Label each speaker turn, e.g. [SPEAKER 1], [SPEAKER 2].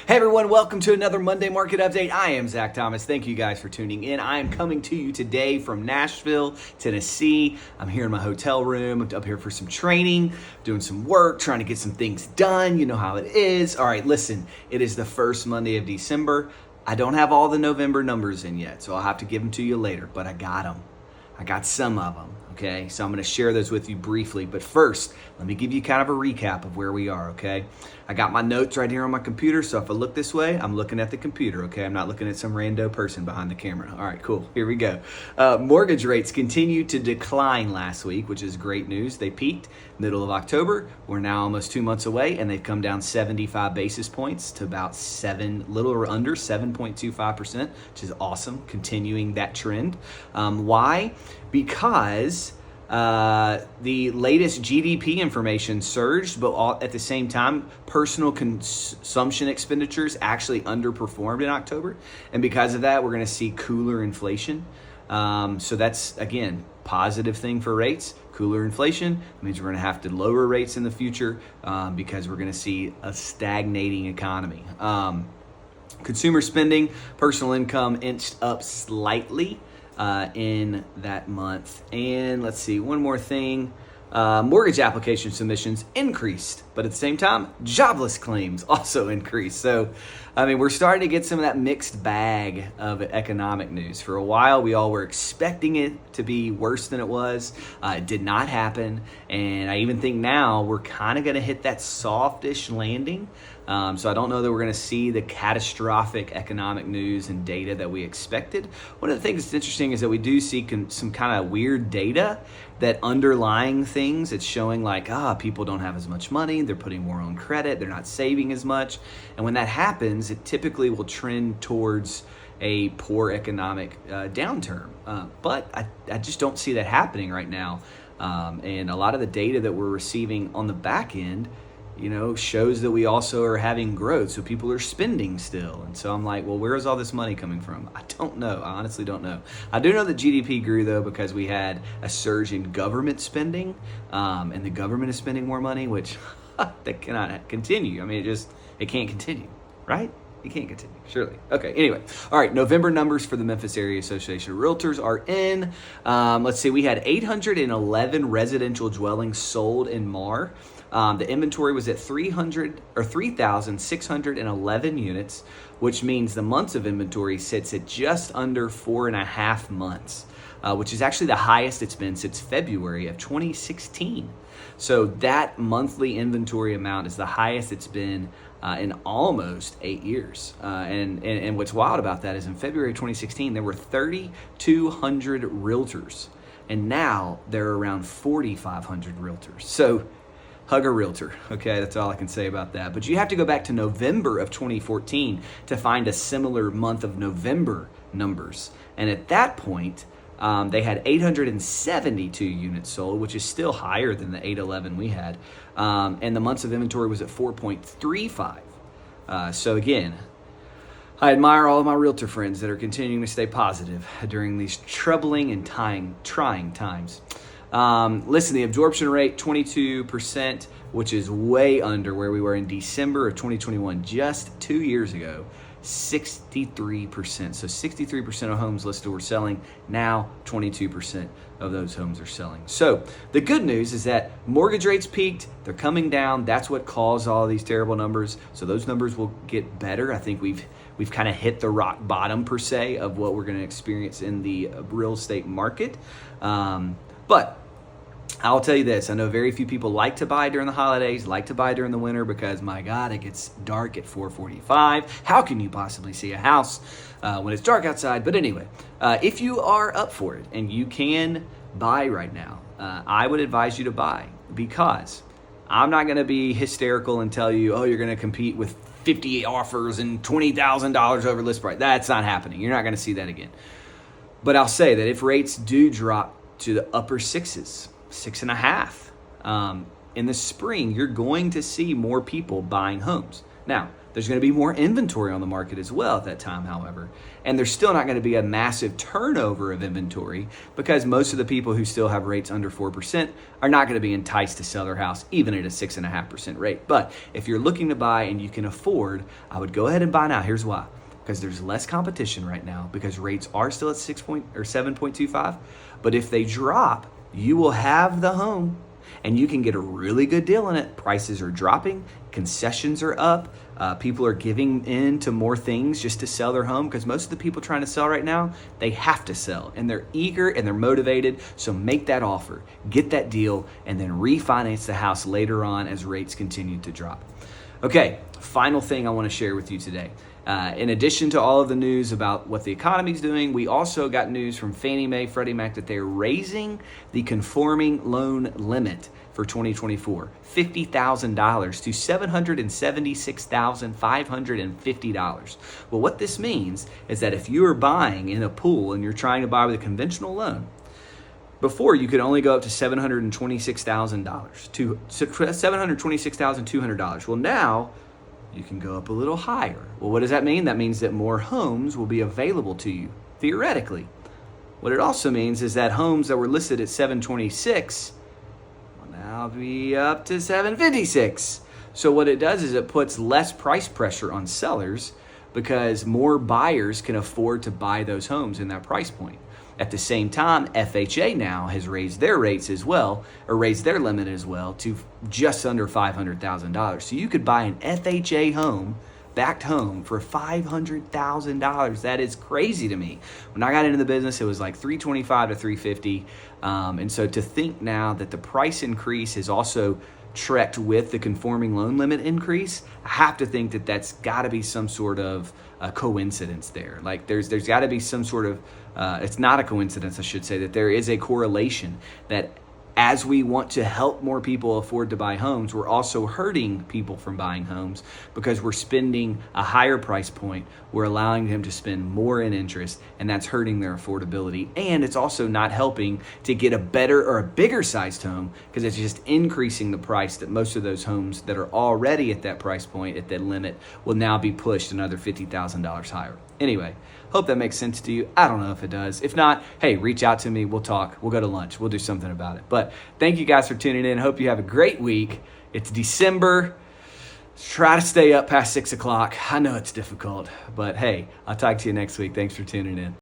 [SPEAKER 1] Hey everyone, welcome to another Monday Market Update. I am Zach Thomas. Thank you guys for tuning in. I am coming to you today from Nashville, Tennessee. I'm here in my hotel room. I'm up here for some training, doing some work, trying to get some things done. You know how it is. All right, listen, it is the first Monday of December. I don't have all the November numbers in yet, so I'll have to give them to you later, but I got them. I got some of them, okay? So I'm going to share those with you briefly. But first, let me give you kind of a recap of where we are, okay? I got my notes right here on my computer, so if I look this way, I'm looking at the computer, okay? I'm not looking at some rando person behind the camera. All right, cool. Here we go. Mortgage rates continued to decline last week, which is great news. They peaked middle of October. We're now almost 2 months away, and they've come down 75 basis points to about little or under 7.25%, which is awesome, continuing that trend. Why? Because the latest GDP information surged, but at the same time, personal consumption expenditures actually underperformed in October. And because of that, we're going to see cooler inflation. So that's, again, positive thing for rates. Cooler inflation means we're going to have to lower rates in the future because we're going to see a stagnating economy. Consumer spending, personal income inched up slightly in that month. And let's see, one more thing. Mortgage application submissions increased, but at the same time, jobless claims also increased. So, I mean, we're starting to get some of that mixed bag of economic news. For a while, we all were expecting it to be worse than it was. It did not happen. And I even think now we're kind of going to hit that softish landing. So I don't know that we're going to see the catastrophic economic news and data that we expected. One of the things that's interesting is that we do see some kind of weird data that underlying things. It's showing like, people don't have as much money. They're putting more on credit. They're not saving as much. And when that happens, it typically will trend towards a poor economic downturn. But I just don't see that happening right now. And a lot of the data that we're receiving on the back end, shows that we also are having growth. So people are spending still. And so I'm like, well, where is all this money coming from? I don't know. I honestly don't know. I do know that GDP grew, though, because we had a surge in government spending. And the government is spending more money, which that cannot continue. I mean, it can't continue, right? It can't continue, surely. Okay, anyway. All right, November numbers for the Memphis Area Association of Realtors are in. Let's see, we had 811 residential dwellings sold in MAR. The inventory was at 3,611 units, which means the months of inventory sits at just under 4.5 months, which is actually the highest it's been since February of 2016. So that monthly inventory amount is the highest it's been in almost 8 years. And what's wild about that is in February 2016, there were 3,200 realtors, and now there are around 4,500 realtors. So hug a realtor. Okay, that's all I can say about that. But you have to go back to November of 2014 to find a similar month of November numbers. And at that point, they had 872 units sold, which is still higher than the 811 we had. And the months of inventory was at 4.35. So again, I admire all of my realtor friends that are continuing to stay positive during these troubling and trying times. Listen, the absorption rate, 22%, which is way under where we were in December of 2021, just 2 years ago, 63%. So 63% of homes listed were selling. Now 22% of those homes are selling. So the good news is that mortgage rates peaked. They're coming down. That's what caused all these terrible numbers. So those numbers will get better. I think we've kind of hit the rock bottom, per se, of what we're going to experience in the real estate market. But I'll tell you this, I know very few people like to buy during the holidays, like to buy during the winter because, my God, it gets dark at 4:45. How can you possibly see a house when it's dark outside? But anyway, if you are up for it and you can buy right now, I would advise you to buy, because I'm not going to be hysterical and tell you, you're going to compete with 50 offers and $20,000 over list price. That's not happening. You're not going to see that again. But I'll say that if rates do drop to the upper sixes, 6.5. In the spring, you're going to see more people buying homes. Now, There's going to be more inventory on the market as well at that time, however. And there's still not going to be a massive turnover of inventory because most of the people who still have rates under 4% are not going to be enticed to sell their house even at a 6.5% rate. But if you're looking to buy and you can afford, I would go ahead and buy now. Here's why. Because there's less competition right now because rates are still at 7.25. But if they drop, you will have the home and you can get a really good deal on it. Prices are dropping, concessions are up, people are giving in to more things just to sell their home because most of the people trying to sell right now, they have to sell and they're eager and they're motivated. So make that offer, get that deal, and then refinance the house later on as rates continue to drop. Okay, final thing I want to share with you today. In addition to all of the news about what the economy's doing, we also got news from Fannie Mae, Freddie Mac that they're raising the conforming loan limit for 2024, $50,000 to $776,550. Well, what this means is that if you are buying in a pool and you're trying to buy with a conventional loan, before you could only go up to $726,000 to $726,200. Well, now you can go up a little higher. Well, what does that mean? That means that more homes will be available to you, theoretically. What it also means is that homes that were listed at 726 will now be up to 756. So what it does is it puts less price pressure on sellers because more buyers can afford to buy those homes in that price point. At the same time, FHA now has raised their rates as well, or raised their limit as well to just under $500,000. So you could buy an FHA home, backed home, for $500,000. That is crazy to me. When I got into the business, it was like $325,000 to $350,000. And so to think now that the price increase is also trekked with the conforming loan limit increase, I have to think that that's got to be some sort of a coincidence there. Like there's got to be some sort of it's not a coincidence, I should say, that there is a correlation that as we want to help more people afford to buy homes, we're also hurting people from buying homes because we're spending a higher price point. We're allowing them to spend more in interest, and that's hurting their affordability. And it's also not helping to get a better or a bigger sized home because it's just increasing the price that most of those homes that are already at that price point, at that limit, will now be pushed another $50,000 higher. Anyway, hope that makes sense to you. I don't know if it does. If not, hey, reach out to me. We'll talk. We'll go to lunch. We'll do something about it. But thank you guys for tuning in. Hope you have a great week. It's December. Try to stay up past 6 o'clock. I know it's difficult, but hey, I'll talk to you next week. Thanks for tuning in.